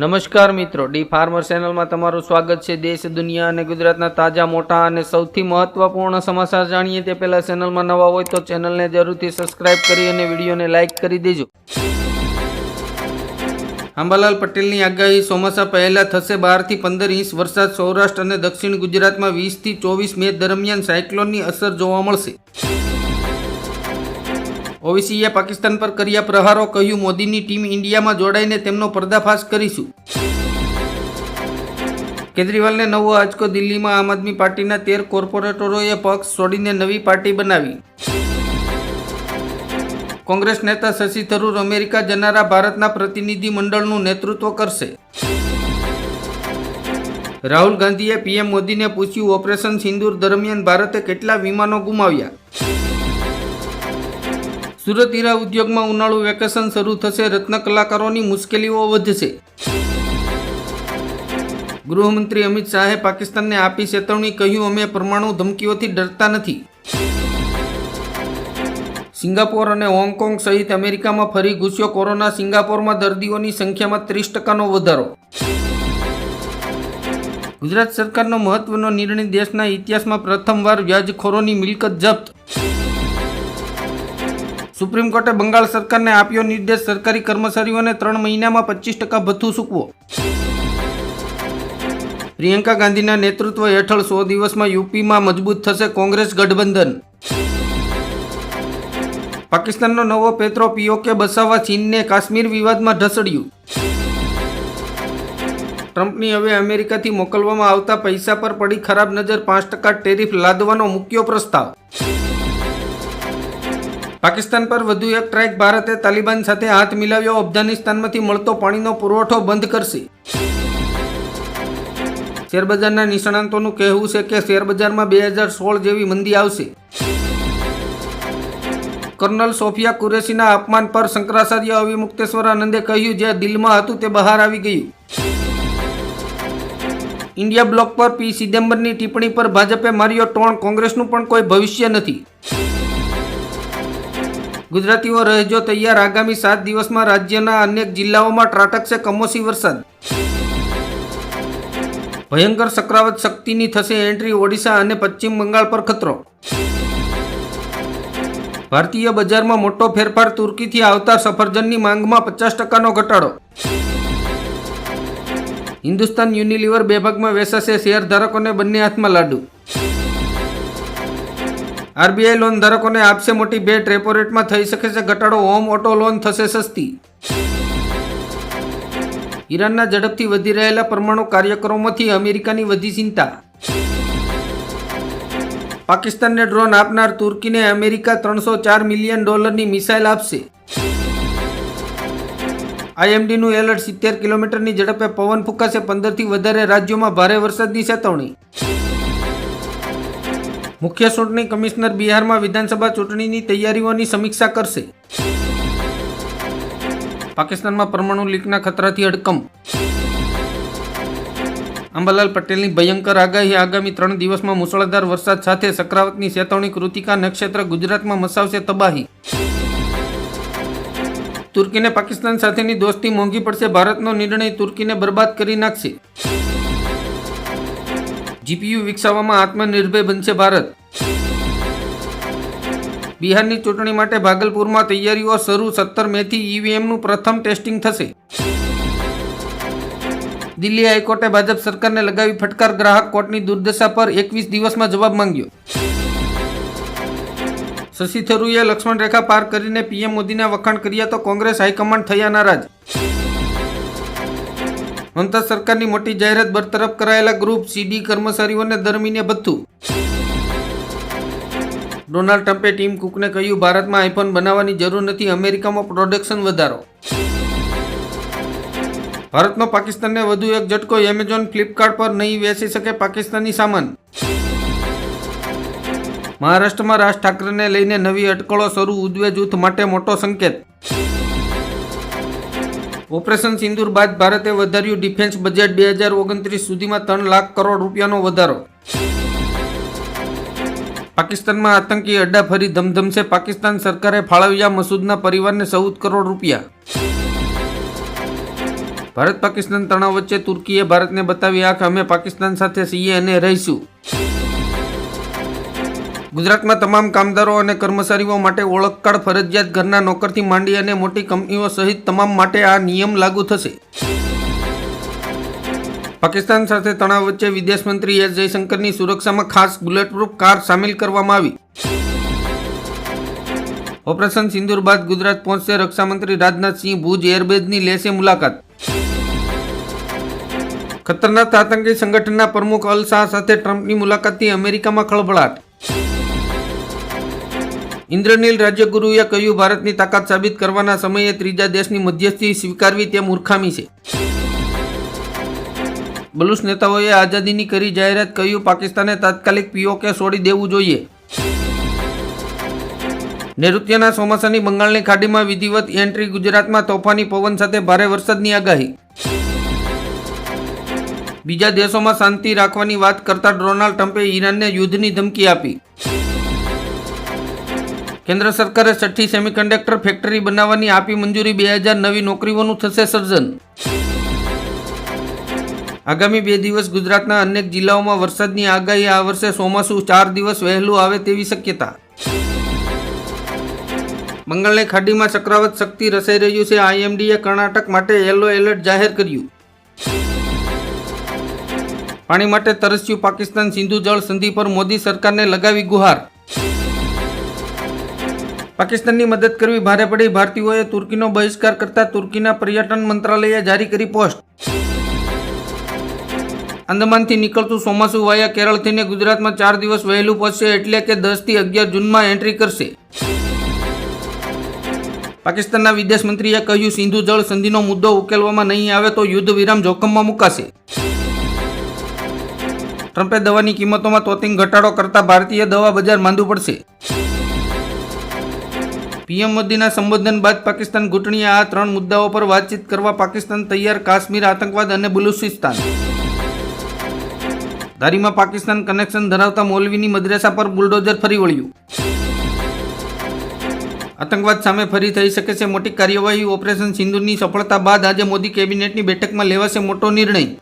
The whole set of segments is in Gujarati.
નમસ્કાર મિત્રો, ડી ફાર્મર ચેનલમાં તમારું સ્વાગત છે। દેશ, દુનિયા અને ગુજરાતના તાજા, મોટા અને સૌથી મહત્વપૂર્ણ સમાચાર જાણીએ તે પહેલા ચેનલમાં નવા હોય તો ચેનલને જરૂરથી સબસ્ક્રાઇબ કરી અને વિડીયોને લાઇક કરી દેજો। અંબાલાલ પટેલની આગાહી, ચોમાસા પહેલા થશે 12 થી 15 ઇંચ વરસાદ। સૌરાષ્ટ્ર અને દક્ષિણ ગુજરાતમાં 20 થી 24 મે દરમિયાન સાયક્લોનની અસર જોવા મળશે। ઓવૈસીએ પાકિસ્તાન પર કર્યા પ્રહારો, કહ્યું મોદીની ટીમ ઇન્ડિયામાં જોડાઈને તેમનો પર્દાફાશ કરીશું। કેજરીવાલને નવો આંચકો, દિલ્હીમાં આમ આદમી પાર્ટીના 13 કોર્પોરેટરોએ પક્ષ છોડીને નવી પાર્ટી બનાવી। કોંગ્રેસ નેતા શશી થરૂર અમેરિકા જનારા ભારતના પ્રતિનિધિ મંડળનું નેતૃત્વ કરશે। રાહુલ ગાંધીએ પીએમ મોદીને પૂછ્યું, ઓપરેશન સિંદૂર દરમિયાન ભારતે કેટલા વિમાનો ગુમાવ્યા? સુરત હીરા ઉદ્યોગમાં ઉનાળુ વેકેશન શરૂ થશે, રત્ન કલાકારોની મુશ્કેલીઓ વધશે। ગૃહમંત્રી અમિત શાહે પાકિસ્તાનને આપી ચેતવણી, કહ્યું અમે પરમાણુ ધમકીઓથી ડરતા નથી। સિંગાપોર અને હોંગકોંગ સહિત અમેરિકામાં ફરી ઘૂસ્યો કોરોના, સિંગાપોરમાં દર્દીઓની સંખ્યામાં 30% વધારો। ગુજરાત સરકારનો મહત્વનો નિર્ણય, દેશના ઇતિહાસમાં પ્રથમવાર વ્યાજખોરોની મિલકત જપ્ત। સુપ્રીમ કોર્ટે બંગાળ સરકારને આપ્યો નિર્દેશ, સરકારી કર્મચારીઓને 3 મહિનામાં 25% ભથ્થું ચૂકવો। પ્રિયંકા ગાંધીના નેતૃત્વ હેઠળ 100 દિવસમાં યુપીમાં મજબૂત થશે કોંગ્રેસ ગઠબંધન। પાકિસ્તાનનો નવો પેત્રો, પીઓકે બસાવવા ચીનને કાશ્મીર વિવાદમાં ઢસડ્યું। ટ્રમ્પની હવે અમેરિકાથી મોકલવામાં આવતા પૈસા પર પડી ખરાબ નજર, 5% ટેરિફ લાદવાનો મુક્યો પ્રસ્તાવ। પાકિસ્તાન પર વધુ એક સ્ટ્રાઇક, ભારતે તાલિબાન સાથે હાથ મિલાવ્યો, અફઘાનિસ્તાનમાંથી મળતો પાણીનો પુરવઠો બંધ કરશે। શેરબજારના નિષ્ણાંતોનું કહેવું છે કે શેરબજારમાં 2016 જેવી મંદી આવશે। કર્નલ સોફિયા કુરેશીના અપમાન પર શંકરાચાર્ય અવિમુક્તેશ્વર આનંદે કહ્યું, જે દિલમાં હતું તે બહાર આવી ગયું। ઇન્ડિયા બ્લોક પર પી ચિદમ્બરની ટિપ્પણી પર ભાજપે માર્યો ટોણ, કોંગ્રેસનું પણ કોઈ ભવિષ્ય નથી। ગુજરાતીઓ રહેજો તૈયાર, આગામી 7 દિવસમાં રાજ્યના અનેક જિલ્લાઓમાં ત્રાટકશે કમોસમી વરસાદ। ભયંકર ચક્રવાત શક્તિની થશે એન્ટ્રી, ઓડિશા અને પશ્ચિમ બંગાળ પર ખતરો। ભારતીય બજારમાં મોટો ફેરફાર, તુર્કીથી આવતા સફરજનની માંગમાં 50%નો ઘટાડો। હિન્દુસ્તાન યુનિલિવર 2 ભાગમાં વેચાશે, શેરધારકોને બંને હાથમાં લાડુ। આરબીઆઈ લોન ધારકોને આપશે મોટી ભેટ, રેપો રેટમાં થઈ શકે છે ઘટાડો, હોમ ઓટો લોન થશે સસ્તી। ઈરાનના ઝડપથી વધી રહેલા પરમાણુ કાર્યક્રમોથી અમેરિકાની વધી ચિંતા। પાકિસ્તાનને ડ્રોન આપનાર તુર્કીને અમેરિકા $304 મિલિયન મિસાઇલ આપશે। આઈએમડીનું એલર્ટ, 70 કિલોમીટરની ઝડપે પવન ફૂંકાશે, 15 થી વધારે રાજ્યોમાં ભારે વરસાદની ચેતવણી। મુખ્ય ચૂંટણી કમિશનર બિહારમાં વિધાનસભા ચૂંટણીની તૈયારીઓની સમીક્ષા કરશે। પાકિસ્તાનમાં પરમાણુ લીકના ખતરાથી હડકંપ। અંબાલાલ પટેલની ભયંકર આગાહી, આગામી 3 દિવસમાં મુશળધાર વરસાદ સાથે ચક્રવાતની ચેતવણી, કૃતિકા નક્ષત્ર ગુજરાતમાં મચાવશે તબાહી। તુર્કીને પાકિસ્તાન સાથેની દોસ્તી મોંઘી પડશે, ભારતનો નિર્ણય તુર્કીને બરબાદ કરી નાખશે। જીપીયુ વિકસાવવામાં આત્મનિર્ભર બનશે ભારત। બિહારની ચૂંટણી માટે ભાગલપુરમાં તૈયારીઓ શરૂ, 17 મેથી ઈવીએમનું પ્રથમ ટેસ્ટિંગ થશે। દિલ્હી હાઈકોર્ટે ભાજપ સરકારને લગાવી ફટકાર, ગ્રાહક કોર્ટની દુર્દશા પર 21 દિવસમાં જવાબ માંગ્યો। શશી થરૂરે લક્ષ્મણ રેખા પાર કરીને પીએમ મોદીના વખાણ કર્યા તો કોંગ્રેસ હાઈકમાન્ડ થયા નારાજ। મમતા સરકારની મોટી જાહેરાત, બરતરફ કરાયેલા ગ્રુપ સીડી કર્મચારીઓને દર મહિને ભથ્થું। ડોનાલ્ડ ટ્રમ્પે ટીમ કુકને કહ્યું, ભારતમાં આઈફોન બનાવવાની જરૂર નથી, અમેરિકામાં પ્રોડક્શન વધારો। ભારતનો પાકિસ્તાનને વધુ એક ઝટકો, એમેઝોન ફ્લિપકાર્ટ પર નહીં વેચી શકે પાકિસ્તાની સામાન। મહારાષ્ટ્રમાં રાજ ઠાકરેને લઈને નવી અટકળો શરૂ, ઉદ્વે જૂથ માટે મોટો સંકેત। ઓપરેશન સિંદૂર બાદ ભારતે વધાર્યું ડિફેન્સ બજેટ, 2029 સુધીમાં 3 લાખ કરોડ રૂપિયાનો વધારો। પાકિસ્તાનમાં આતંકી અડ્ડા ફરી ધમધમશે, પાકિસ્તાન સરકારે ફાળવ્યા મસૂદના પરિવારને 14 કરોડ રૂપિયા। ભારત પાકિસ્તાન તણાવ વચ્ચે તુર્કીએ ભારતને બતાવી આંખ, અમે પાકિસ્તાન સાથે છીએ અને રહીશું. ગુજરાતમાં તમામ કામદારો અને કર્મચારીઓ માટે ઓળખ કાર્ડ ફરજિયાત. ઘરના નોકરથી માંડી અને મોટી કંપનીઓ સહિત તમામ માટે આ નિયમ લાગુ થશે. પાકિસ્તાન સાથે તણાવ વચ્ચે વિદેશ મંત્રી એસ જયશંકરની સુરક્ષામાં ખાસ બુલેટપ્રૂફ કાર સામેલ કરવામાં આવી. ઓપરેશન સિંદૂર બાદ ગુજરાત પહોંચશે રક્ષામંત્રી રાજનાથસિંહ. ભુજ એરબેઝની લેશે મુલાકાત. ખતરનાક આતંકી સંગઠનના પ્રમુખ અલ શાહ સાથે ટ્રમ્પની મુલાકાતથી અમેરિકામાં ખળભળાટ. ઇન્દ્રનીલ રાજ્યગુરુએ કહ્યું, ભારતની તાકાત સાબિત કરવાના સમયે ત્રીજા દેશની મધ્યસ્થી સ્વીકારવી તે મૂર્ખામી છે. બલુચ નેતાઓએ આઝાદીની કરી જાહેરાત. કહ્યું, પાકિસ્તાને તાત્કાલિક POK છોડી દેવું જોઈએ. નૈઋત્યના ચોમાસાની બંગાળની ખાડીમાં વિધિવત એન્ટ્રી. ગુજરાતમાં તોફાની પવન સાથે ભારે વરસાદની આગાહી. બીજા દેશોમાં શાંતિ રાખવાની વાત કરતા ડોનાલ્ડ ટ્રમ્પે ઈરાનને યુદ્ધની ધમકી આપી. કેન્દ્ર સરકારે 6ઠ્ઠી સેમિકન્ડક્ટર ફેક્ટરી બનાવવાની આપી મંજૂરી. 2000 નવી નોકરીઓનું થશે સર્જન. આગામી 2 દિવસ ગુજરાતના અનેક જિલ્લાઓમાં વરસાદની આગાહી. આ વર્ષે ચોમાસું 4 દિવસ વહેલું આવે તેવી શક્યતા. બંગાળની ખાડીમાં ચક્રવાત શક્તિ રસાઈ રહ્યું છે. IMDએ કર્ણાટક માટે યલો એલર્ટ જાહેર કર્યું. પાણી માટે તરસ્યું પાકિસ્તાન. સિંધુ જળ સંધિ પર મોદી સરકારને લગાવી ગુહાર. પાકિસ્તાનની મદદ કરવી ભારે પડી. ભારતીયોએ તુર્કીનો બહિષ્કાર કરતા તુર્કીના પર્યટન મંત્રાલયે જારી કરી પોસ્ટ. આંદામાનથી નીકળતું ચોમાસું વાયા કેરળ થઈને ગુજરાતમાં 4 દિવસ વહેલું પહોંચશે, એટલે કે 10 થી 11 જૂનમાં એન્ટ્રી કરશે. પાકિસ્તાનના વિદેશ મંત્રીએ કહ્યું, સિંધુ જળ સંધિનો મુદ્દો ઉકેલવામાં નહીં આવે તો યુદ્ધ વિરામ જોખમમાં મુકાશે. ટ્રમ્પે દવાની કિંમતોમાં તોતિંગ ઘટાડો કરતા ભારતીય દવા બજાર માંદું પડશે. PM મોદીના સંબોધન બાદ પાકિસ્તાન ઘૂંટણીએ. આ 3 મુદ્દાઓ પર વાતચીત કરવા પાકિસ્તાન તૈયાર. કાશ્મીર, આતંકવાદ અને બલુચિસ્તાન. ધારીમાં પાકિસ્તાન કનેક્શન ધરાવતા મૌલવીની મદ્રેસા પર બુલડોઝર ફરી વળ્યું. આતંકવાદ સામે ફરી થઈ શકે છે મોટી કાર્યવાહી. ઓપરેશન સિંદૂરની સફળતા બાદ આજે મોદી કેબિનેટની બેઠકમાં લેવાશે મોટો નિર્ણય.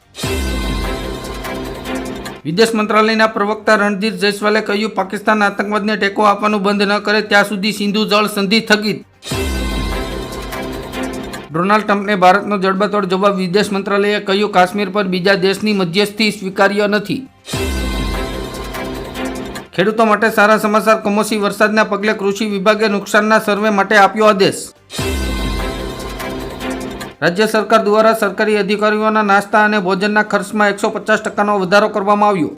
વિદેશ મંત્રાલયના પ્રવક્તા રણધીર જયસ્વાલે કહ્યું, પાકિસ્તાન આતંકવાદને ટેકો આપવાનું બંધ ન કરે ત્યાં સુધી સિંધુ જળ સંધિ સ્થગિત. ડોનાલ્ડ ટ્રમ્પને ભારતનો જડબાતોડ જવાબ. વિદેશ મંત્રાલયે કહ્યું, કાશ્મીર પર બીજા દેશની મધ્યસ્થી સ્વીકાર્ય નથી. ખેડૂતો માટે સારા સમાચાર. કમોસમી વરસાદના પગલે કૃષિ વિભાગે નુકસાનના સર્વે માટે આપ્યો આદેશ. રાજ્ય સરકાર દ્વારા સરકારી અધિકારીઓના નાસ્તા અને ભોજનના ખર્ચમાં 150% વધારો કરવામાં આવ્યો.